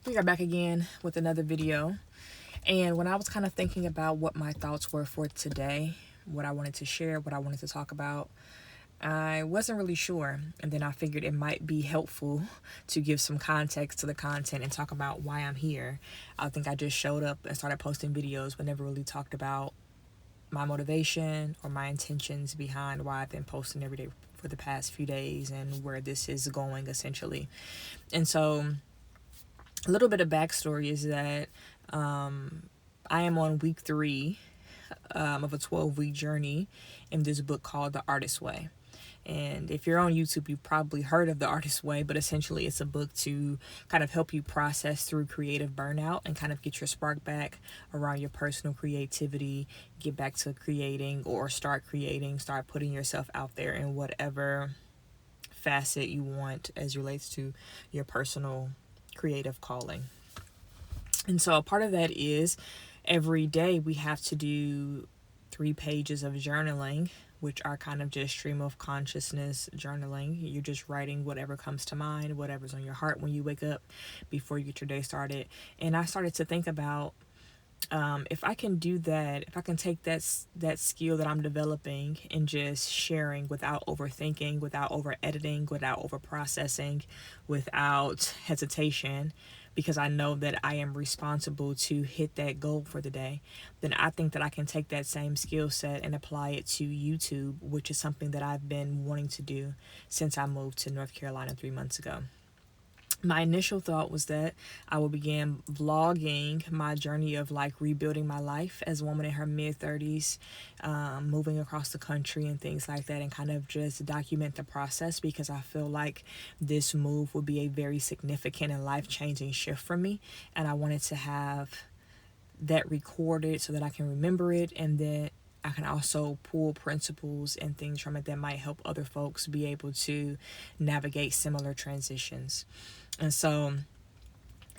We are back again with another video. And when I was kind of thinking about what my thoughts were for today, what I wanted to share, what I wanted to talk about, I wasn't really sure. And then I figured it might be helpful to give some context to the content and talk about why I'm here. I think I just showed up and started posting videos, but never really talked about my motivation or my intentions behind why I've been posting every day for the past few days and where this is going essentially. And so a little bit of backstory is that I am on week 3 of a 12-week journey in this book called The Artist's Way. And if you're on YouTube, you've probably heard of The Artist's Way, but essentially it's a book to kind of help you process through creative burnout and kind of get your spark back around your personal creativity, get back to creating or start creating, start putting yourself out there in whatever facet you want as relates to your personal creative calling. And so a part of that is every day we have to do 3 pages of journaling, which are kind of just stream of consciousness journaling. You're just writing whatever comes to mind, whatever's on your heart when you wake up before you get your day started. And I started to think about if I can do that, if I can take that skill that I'm developing and just sharing without overthinking, without over editing, without over processing, without hesitation, because I know that I am responsible to hit that goal for the day, then I think that I can take that same skill set and apply it to YouTube, which is something that I've been wanting to do since I moved to North Carolina 3 months ago. My initial thought was that I would begin vlogging my journey of like rebuilding my life as a woman in her mid-30s, moving across the country and things like that, and kind of just document the process, because I feel like this move would be a very significant and life-changing shift for me, and I wanted to have that recorded so that I can remember it, and then I can also pull principles and things from it that might help other folks be able to navigate similar transitions. And so,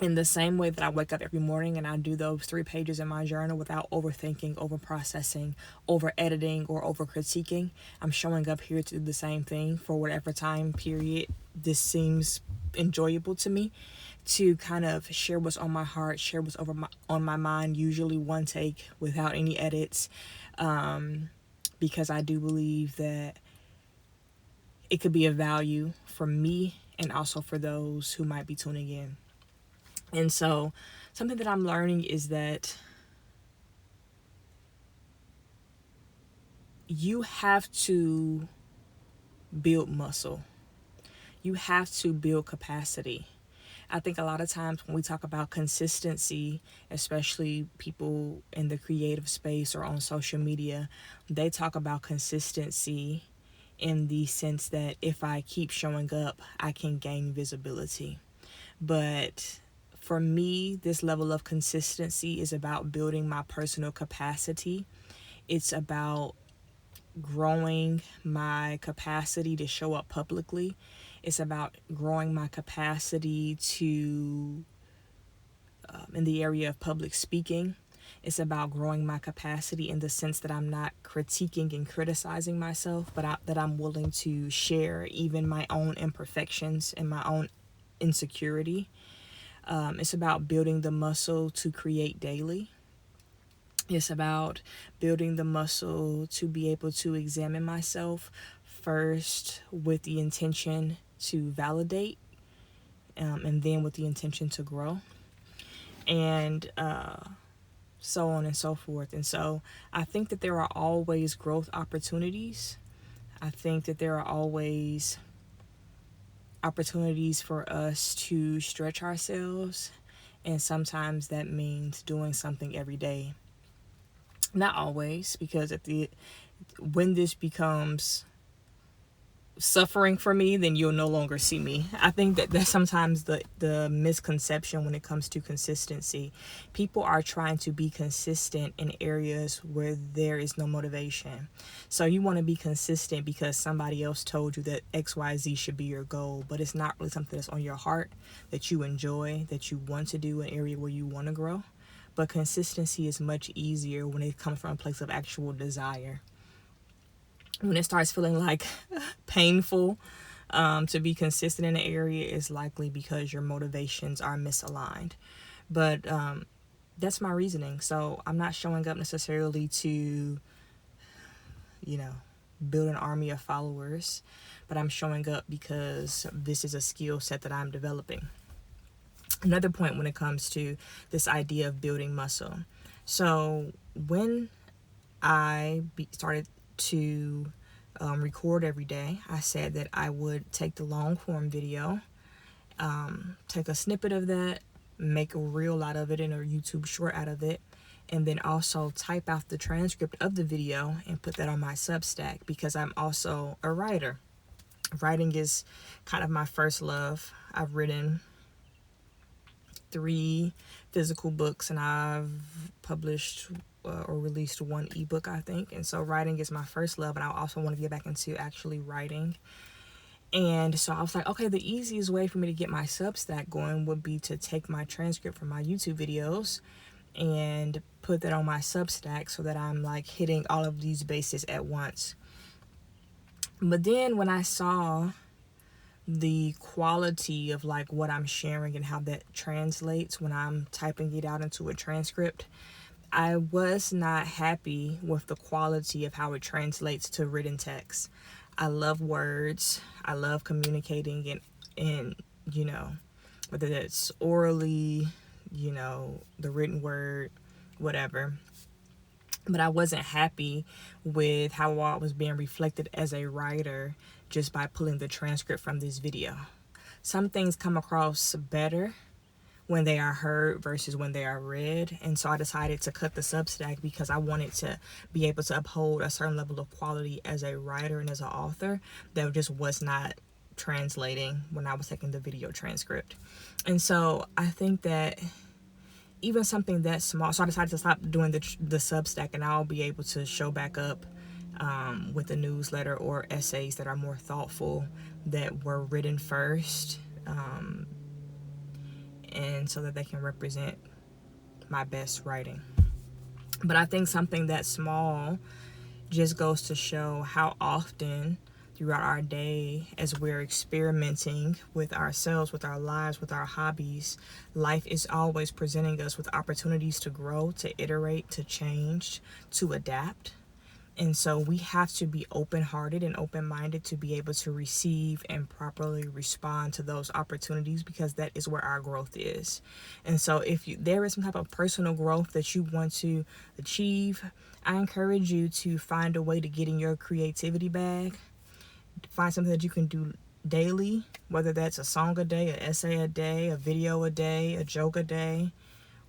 in the same way that I wake up every morning and I do those 3 pages in my journal without overthinking, over processing, over editing, or over critiquing, I'm showing up here to do the same thing for whatever time period this seems enjoyable to me, to kind of share what's on my heart, share what's on my mind, usually one take without any edits, because I do believe that it could be of value for me and also for those who might be tuning in. And so something that I'm learning is that you have to build muscle. You have to build capacity. I think a lot of times when we talk about consistency, especially people in the creative space or on social media, they talk about consistency in the sense that if I keep showing up, I can gain visibility. But for me, this level of consistency is about building my personal capacity. It's about growing my capacity to show up publicly. It's about growing my capacity to, in the area of public speaking. It's about growing my capacity in the sense that I'm not critiquing and criticizing myself, but that I'm willing to share even my own imperfections and my own insecurity. It's about building the muscle to create daily. It's about building the muscle to be able to examine myself first with the intention to validate, and then with the intention to grow. And so on and so forth. And so I think that there are always growth opportunities. I think that there are always opportunities for us to stretch ourselves. And sometimes that means doing something every day. Not always, because when this becomes suffering for me, then you'll no longer see me. I think that that's sometimes the misconception when it comes to consistency. People are trying to be consistent in areas where there is no motivation. So you want to be consistent because somebody else told you that XYZ should be your goal, but it's not really something that's on your heart, that you enjoy, that you want to do, an area where you want to grow. But consistency is much easier when it comes from a place of actual desire. When it starts feeling like painful, to be consistent in an area is likely because your motivations are misaligned. But that's my reasoning. So I'm not showing up necessarily to, build an army of followers, but I'm showing up because this is a skill set that I'm developing. Another point when it comes to this idea of building muscle. So when I started to record every day, I said that I would take the long form video, take a snippet of that, make a reel out of it and a YouTube short out of it, and then also type out the transcript of the video and put that on my Substack, because I'm also a writer. Writing is kind of my first love. I've written 3 physical books, and I've published or released 1 ebook, I think. And so writing is my first love, and I also want to get back into actually writing. And so I was like, okay, the easiest way for me to get my Substack going would be to take my transcript from my YouTube videos and put that on my Substack, so that I'm like hitting all of these bases at once. But then when I saw the quality of like what I'm sharing and how that translates when I'm typing it out into a transcript, I was not happy with the quality of how it translates to written text. I love words. I love communicating and whether that's orally, the written word, whatever. But I wasn't happy with how I was being reflected as a writer just by pulling the transcript from this video. Some things come across better when they are heard versus when they are read. And so I decided to cut the Substack because I wanted to be able to uphold a certain level of quality as a writer and as an author that just was not translating when I was taking the video transcript. And so I think that even something that small, so I decided to stop doing the Substack, and I'll be able to show back up with a newsletter or essays that are more thoughtful, that were written first, and so that they can represent my best writing. But I think something that small just goes to show how often throughout our day, as we're experimenting with ourselves, with our lives, with our hobbies, life is always presenting us with opportunities to grow, to iterate, to change, to adapt. And so we have to be open-hearted and open-minded to be able to receive and properly respond to those opportunities, because that is where our growth is. And so if there is some type of personal growth that you want to achieve, I encourage you to find a way to get in your creativity bag. Find something that you can do daily, whether that's a song a day, an essay a day, a video a day, a joke a day,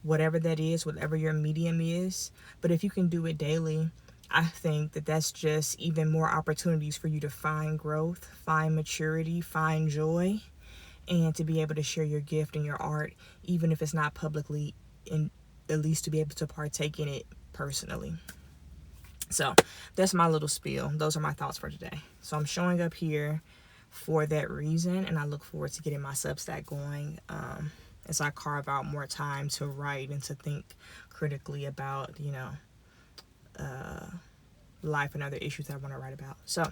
whatever that is, whatever your medium is. But if you can do it daily, I think that that's just even more opportunities for you to find growth, find maturity, find joy, and to be able to share your gift and your art, even if it's not publicly, and at least to be able to partake in it personally. So that's my little spiel. Those are my thoughts for today. So I'm showing up here for that reason, and I look forward to getting my Substack going as I carve out more time to write and to think critically about, life and other issues that I want to write about. So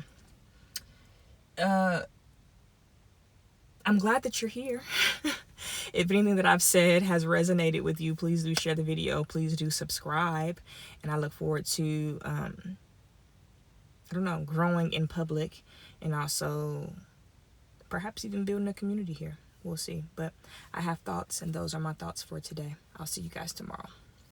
I'm glad that you're here. If anything that I've said has resonated with you, please do share the video. Please do subscribe. And I look forward to, growing in public, and also perhaps even building a community here. We'll see. But I have thoughts, and those are my thoughts for today. I'll see you guys tomorrow.